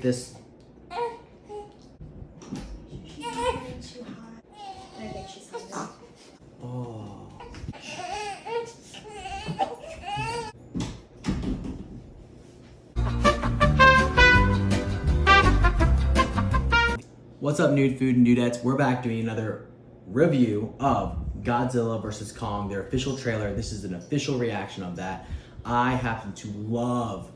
This. Too hot. I think she's hungry. Oh. What's up, Nude Food and Nudettes? We're back doing another review of Godzilla vs. Kong, their official trailer. This is an official reaction of that. I happen to love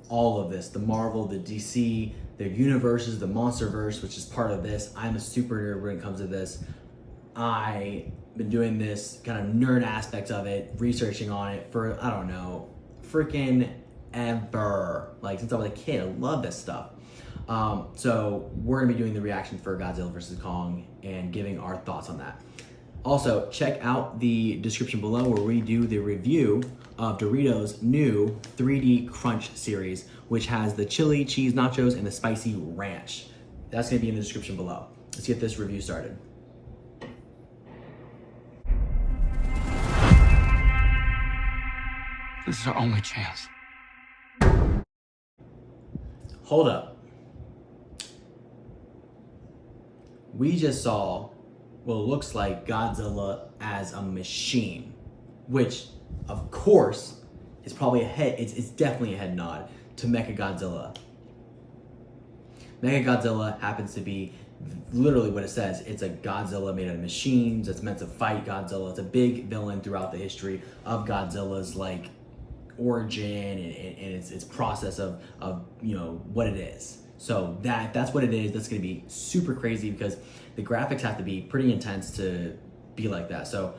all of this, the Marvel, the DC, their universes, the Monsterverse, which is part of this. I'm a super nerd when it comes to this. I've been doing this kind of nerd aspect of it, researching on it for, I don't know, freaking ever. Like, since I was a kid, I love this stuff. So we're gonna be doing the reaction for Godzilla vs. Kong and giving our thoughts on that. Also, check out the description below where we do the review of Doritos' new 3D Crunch series, which has the chili cheese nachos and the spicy ranch. That's gonna be in the description below. Let's get this review started. This is our only chance. Hold up. We just saw what looks like Godzilla as a machine, which of course is probably a head, it's definitely a head nod to Mechagodzilla. Mechagodzilla happens to be literally what it says. It's a Godzilla made out of machines that's meant to fight Godzilla. It's a big villain throughout the history of Godzilla's like origin and its process of you know what it is. So that's what it is. That's gonna be super crazy because the graphics have to be pretty intense to be like that. So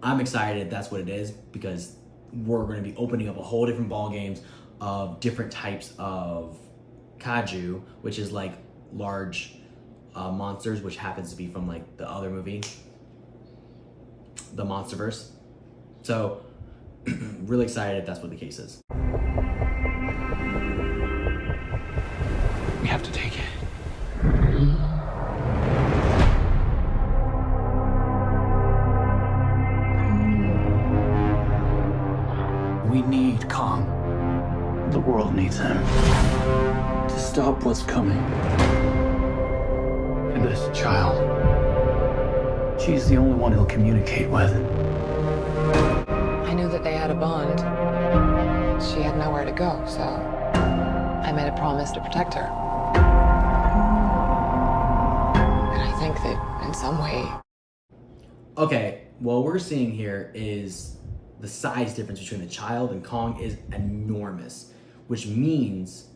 I'm excited that's what it is because we're gonna be opening up a whole different ball games of different types of kaiju, which is like large monsters, which happens to be from like the other movie, the Monsterverse. So really excited if that's what the case is. We have to take it. We need Kong. The world needs him to stop what's coming. And this child, she's the only one he'll communicate with. I knew that they had a bond. She had nowhere to go, so I made a promise to protect her. And I think that in some way... Okay, what we're seeing here is the size difference between the child and Kong is enormous, which means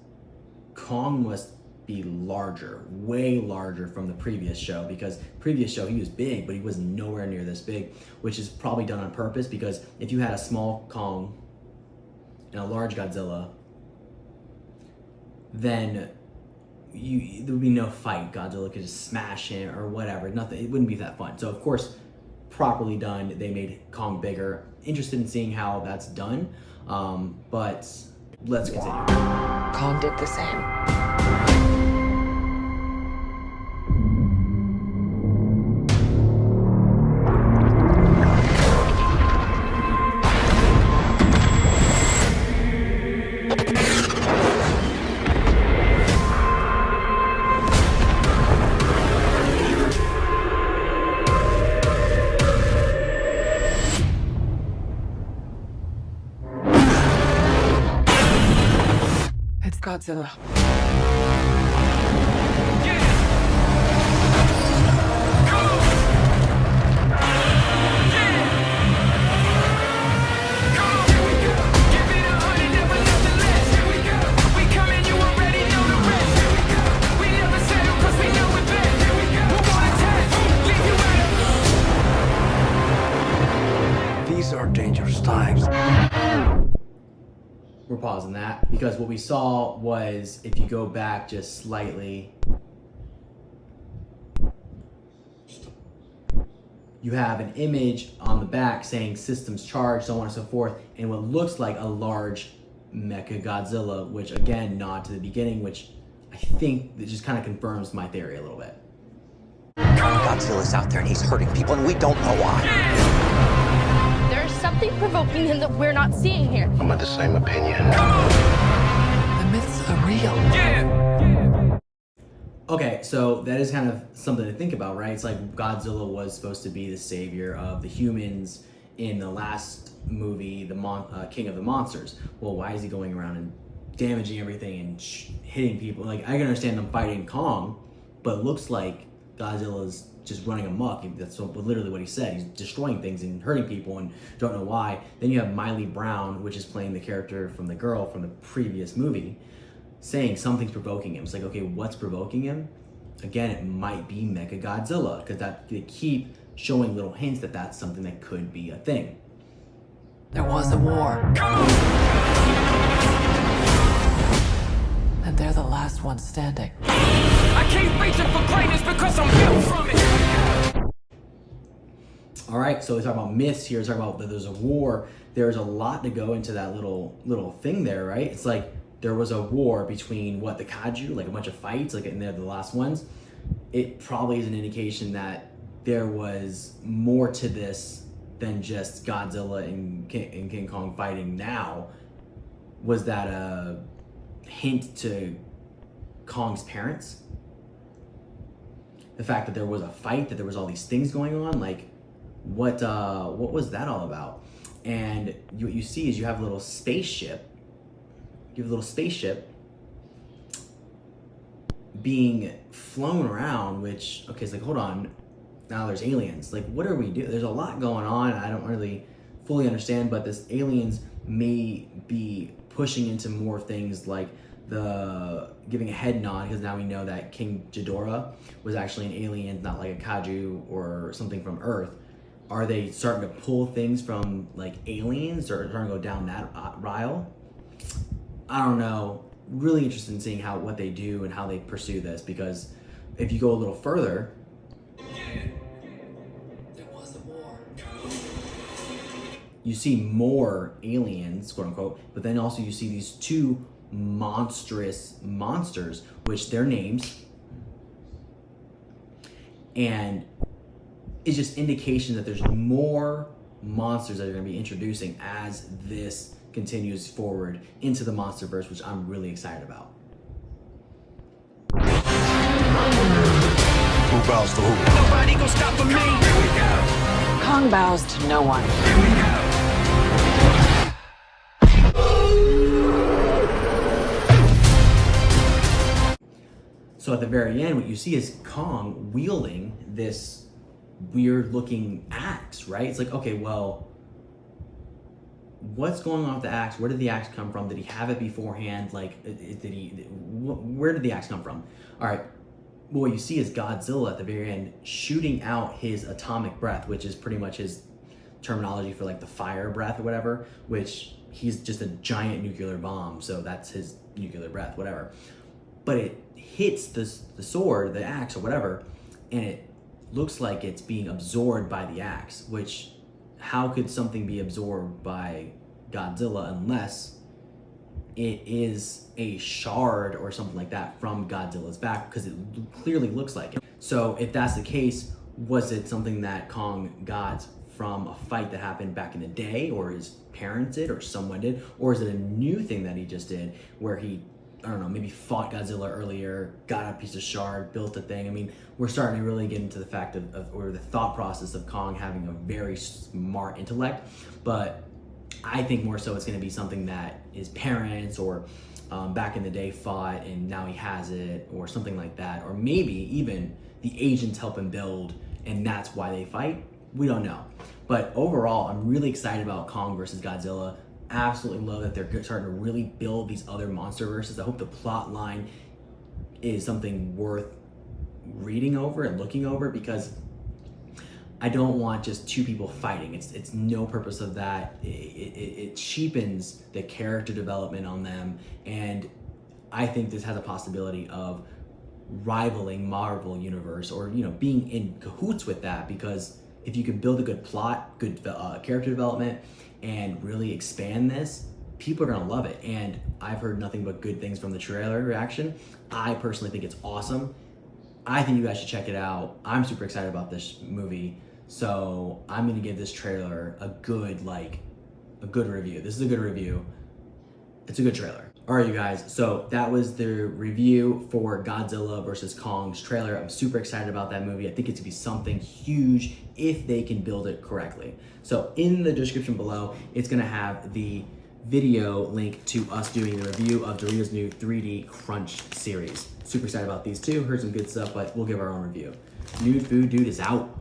Kong must be larger, way larger from the previous show, because previous show he was big, but he was nowhere near this big, which is probably done on purpose because if you had a small Kong and a large Godzilla, then there would be no fight. Godzilla could just smash him or whatever. Nothing. It wouldn't be that fun. So of course, properly done, they made Kong bigger. Interested in seeing how that's done, but let's continue. Kong did the same. It's Godzilla. These are dangerous times. We're pausing that because what we saw was, if you go back just slightly, you have an image on the back saying systems charged, so on and so forth, and what looks like a large Mechagodzilla, which again, nod to the beginning, which I think that just kind of confirms my theory a little bit. Godzilla's out there and he's hurting people and we don't know why. There's something provoking him that we're not seeing here. I'm of the same opinion. The myths are real. Okay, so that is kind of something to think about, right? It's like Godzilla was supposed to be the savior of the humans in the last movie, the King of the Monsters. Well, why is he going around and damaging everything and hitting people? Like, I can understand them fighting Kong, but it looks like Godzilla's just running amok. That's literally what he said. He's destroying things and hurting people and don't know why. Then you have Miley Brown, which is playing the character from the girl from the previous movie, saying something's provoking him. It's like, okay, what's provoking him? Again, it might be Mechagodzilla, because they keep showing little hints that that's something that could be a thing. There was a war. And they're the last ones standing. I keep reaching for greatness because I'm built from it. All right, so we talk about myths here. We talk about that there's a war. There's a lot to go into that little thing there, right? It's like there was a war between the kaiju, like a bunch of fights, like and they're the last ones. It probably is an indication that there was more to this than just Godzilla and King Kong fighting now. Was that a hint to Kong's parents? The fact that there was a fight, that there was all these things going on, like what was that all about? And what you see is you have a little spaceship. You have a little spaceship being flown around, which, okay, it's like, hold on, now there's aliens. Like, what are we doing? There's a lot going on. I don't really fully understand, but this aliens may be pushing into more things like the giving a head nod, because now we know that King Ghidorah was actually an alien, not like a kaiju or something from Earth. Are they starting to pull things from like aliens, or starting to go down that aisle? I don't know. Really interested in seeing what they do and how they pursue this, because if you go a little further, There was a war. you see more aliens, quote unquote, but then also you see these two monstrous monsters, which their names, and it's just indication that there's more monsters that are going to be introducing as this continues forward into the MonsterVerse, which I'm really excited about. Who bows to who? Nobody gonna stop for me. Here we go. Kong bows to no one. So at the very end, what you see is Kong wielding this weird looking axe, right? It's like, okay, well, what's going on with the axe? Where did the axe come from? Did he have it beforehand? Like, where did the axe come from? All right, well, what you see is Godzilla at the very end shooting out his atomic breath, which is pretty much his terminology for like the fire breath or whatever, which he's just a giant nuclear bomb. So that's his nuclear breath, whatever. But it hits the sword, the axe or whatever, and it looks like it's being absorbed by the axe, which, how could something be absorbed by Godzilla unless it is a shard or something like that from Godzilla's back, because it clearly looks like it. So if that's the case, was it something that Kong got from a fight that happened back in the day, or his parents did, or someone did, or is it a new thing that he just did where he, I don't know, maybe fought Godzilla earlier, got a piece of shard, built a thing? I mean, we're starting to really get into the fact or the thought process of Kong having a very smart intellect, but I think more so it's going to be something that his parents or back in the day fought and now he has it, or something like that, or maybe even the agents help him build and that's why they fight. We don't know. But overall, I'm really excited about Kong versus Godzilla. Absolutely love that they're starting to really build these other monster verses. I hope the plot line is something worth reading over and looking over, because I don't want just two people fighting. It's no purpose of that. It cheapens the character development on them, and I think this has a possibility of rivaling Marvel Universe, or being in cahoots with that, because if you can build a good plot, good character development, and really expand this, people are gonna love it. And I've heard nothing but good things from the trailer reaction. I personally think it's awesome. I think you guys should check it out. I'm super excited about this movie, so I'm gonna give this trailer a good review. This is a good review. It's a good trailer. All right, you guys, so that was the review for Godzilla vs. Kong's trailer. I'm super excited about that movie. I think it's gonna be something huge if they can build it correctly. So in the description below, it's gonna have the video link to us doing the review of Doritos' new 3D Crunch series. Super excited about these two. Heard some good stuff, but we'll give our own review. Nude Food Dude is out.